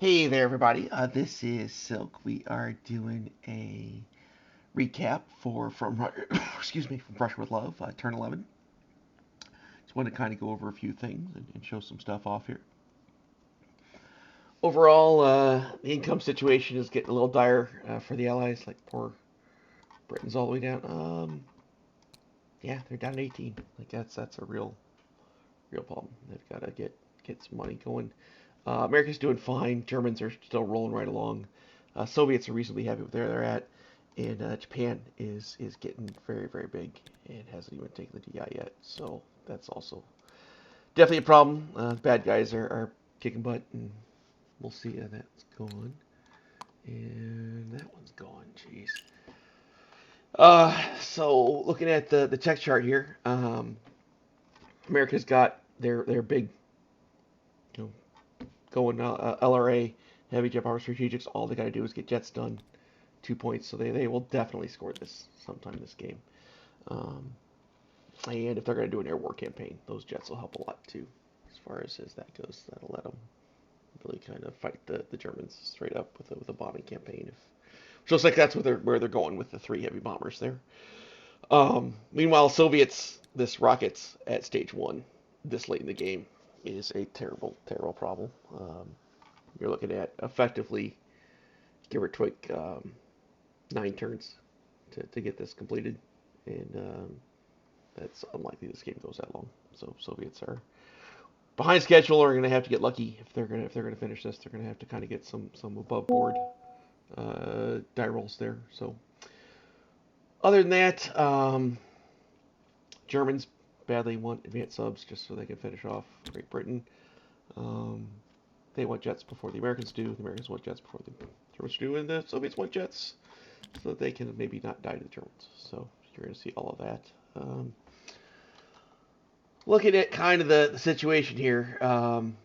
Hey there, everybody. This is Silk. We are doing a recap for from excuse me from Brush with Love, Turn 11. Just want to kind of go over a few things and show some stuff off here. Overall, the income situation is getting a little dire for the Allies. Like poor Britain's all the way down. Yeah, they're down to 18. Like that's a real problem. They've got to get some money going. America's doing fine. Germans are still rolling right along. Soviets are reasonably happy with where they're at, and Japan is getting very big and hasn't even taken the DI yet. So that's also definitely a problem. Bad guys are kicking butt, and we'll see how that's going. And that one's gone. Jeez. So looking at the tech chart here, America's got their big, you know, going LRA, heavy jet bomber strategics. All they got to do is get jets done. 2 points, so they will definitely score this sometime in this game. Um, and if they're going to do an air war campaign, those jets will help a lot too. As far as that goes, that'll let them really kind of fight the Germans straight up with a bombing campaign. Which looks like that's where they're going with the 3 heavy bombers there. Meanwhile, Soviets, this rockets at stage 1 this late in the game is a terrible problem. You're looking at effectively give or take 9 turns to get this completed, and that's unlikely this game goes that long. So Soviets are behind schedule. Are going to have to get lucky if they're going to finish this. They're going to have to kind of get some above board die rolls there. So other than that, Germans badly want advanced subs just so they can finish off Great Britain. Um, they want jets before the Americans do. The Americans want jets before the Germans do, and the Soviets want jets so that they can maybe not die to the Germans. So you're going to see all of that. Looking at kind of the situation here, I'm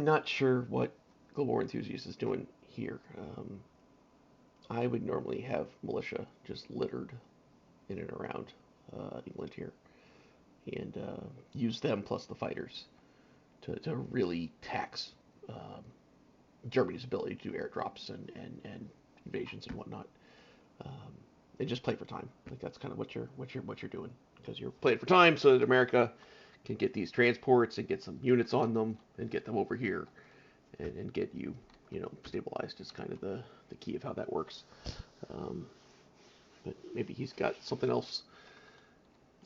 not sure what Global War Enthusiast is doing here. I would normally have militia just littered in and around England here and use them plus the fighters to really tax Germany's ability to do airdrops and invasions and whatnot. Um, and just play for time. Like that's kind of what you're doing because you're playing for time so that America can get these transports and get some units on them and get them over here and get you stabilized is kind of the key of how that works. Um, but maybe he's got something else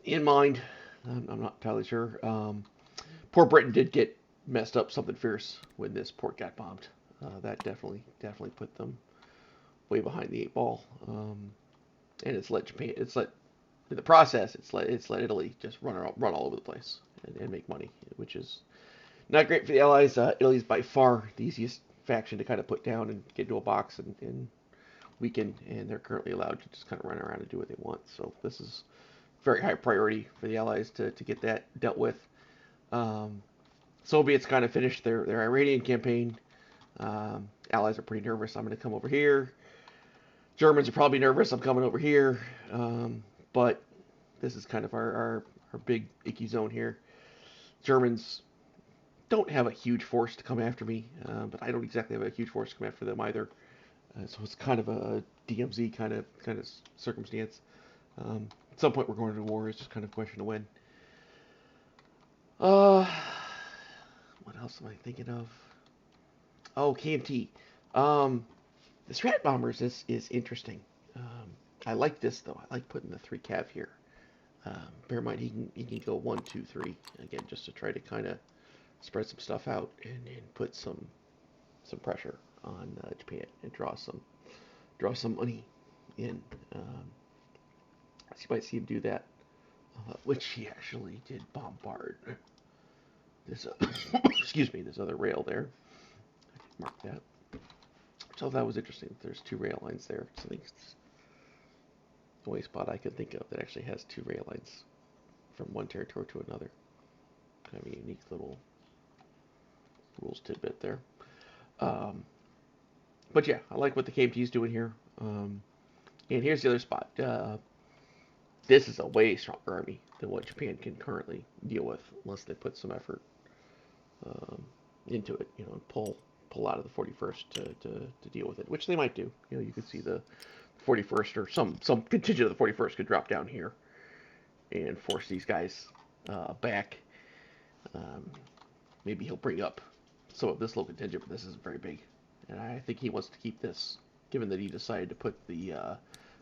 in mind. I'm not entirely sure. Poor Britain did get messed up something fierce when this port got bombed. That definitely put them way behind the 8 ball. And it's let Japan, it's let in the process, it's let Italy just run all over the place and make money, which is not great for the Allies. Italy's by far the easiest faction to kind of put down and get into a box and weaken, and they're currently allowed to just kind of run around and do what they want. So this is very high priority for the Allies to get that dealt with. Um, Soviets kind of finished their Iranian campaign. Allies are pretty nervous. I'm going to come over here. Germans are probably nervous. I'm coming over here. But this is kind of our big icky zone here. Germans don't have a huge force to come after me, but I don't exactly have a huge force to come after them either. So it's kind of a DMZ kind of circumstance. At some point we're going to war. It's just kind of a question of when. Uh, what else am I thinking of? Oh, KMT. Um, the Strat Bombers is interesting. Um, I like this though. I like putting the 3 cav here. Bear in mind he can go 1, 2, 3 again just to try to kind of spread some stuff out and put some pressure on Japan and draw some money in. So you might see him do that, which he actually did bombard this. Excuse me, this other rail there. Mark that. So that was interesting. There's 2 rail lines there. So I think it's the only spot I could think of that actually has 2 rail lines from one territory to another. Kind of a unique little rules tidbit there. Um, but yeah, I like what the KMT is doing here. And here's the other spot. This is a way stronger army than what Japan can currently deal with, unless they put some effort. into it, and pull out of the 41st to deal with it, which they might do. You could see the 41st or some contingent of the 41st could drop down here and force these guys back. Um, Maybe he'll bring up some of this low contingent, but this isn't very big. And I think he wants to keep this, given that he decided to put the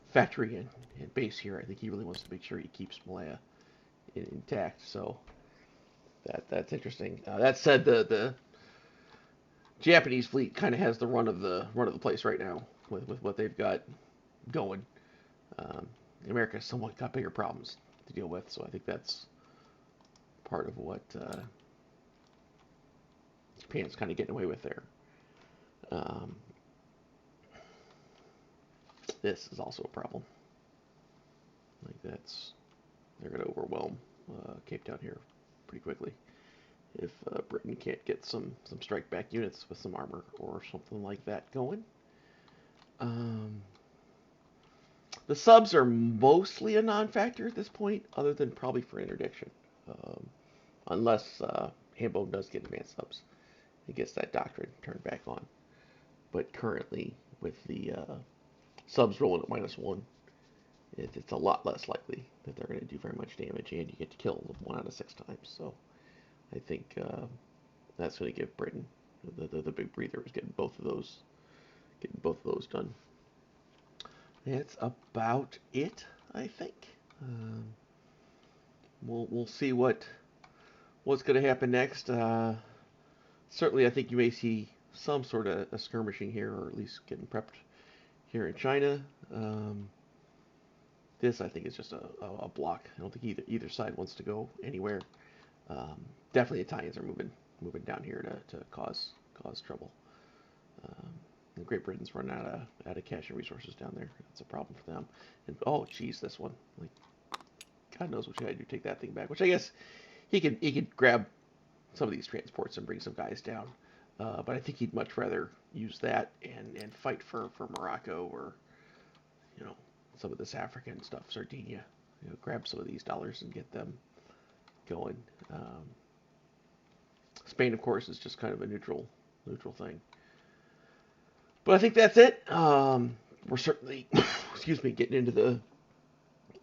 factory in base here. I think he really wants to make sure he keeps Malaya intact. So that's interesting. That said, the Japanese fleet kind of has the run of the place right now with what they've got going. Um, America's somewhat got bigger problems to deal with, so I think that's part of what Japan's kind of getting away with there. Um, this is also a problem. Like they're going to overwhelm Cape Town here pretty quickly if Britain can't get some strike back units with some armor or something like that going. The subs are mostly a non-factor at this point, other than probably for interdiction, unless Hambone does get advanced subs. He gets that doctrine turned back on. But currently, with the subs rolling at -1, it's a lot less likely that they're going to do very much damage, and you get to kill them 1 out of 6 times. So I think that's going to give Britain the big breather is getting both of those done. That's about it, I think. We'll see what's going to happen next. Certainly, I think you may see some sort of a skirmishing here, or at least getting prepped here in China. This, I think, is just a block. I don't think either side wants to go anywhere. Definitely, Italians are moving down here to cause trouble. Great Britain's running out of cash and resources down there. That's a problem for them. And oh, geez, this one, like, God knows what you got to do to take that thing back. Which I guess he could grab some of these transports and bring some guys down. But I think he'd much rather use that and fight for Morocco or some of this African stuff, Sardinia. Grab some of these dollars and get them going. Spain, of course, is just kind of a neutral thing. But I think that's it. We're certainly, excuse me, getting into the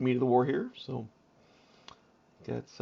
meat of the war here. So that's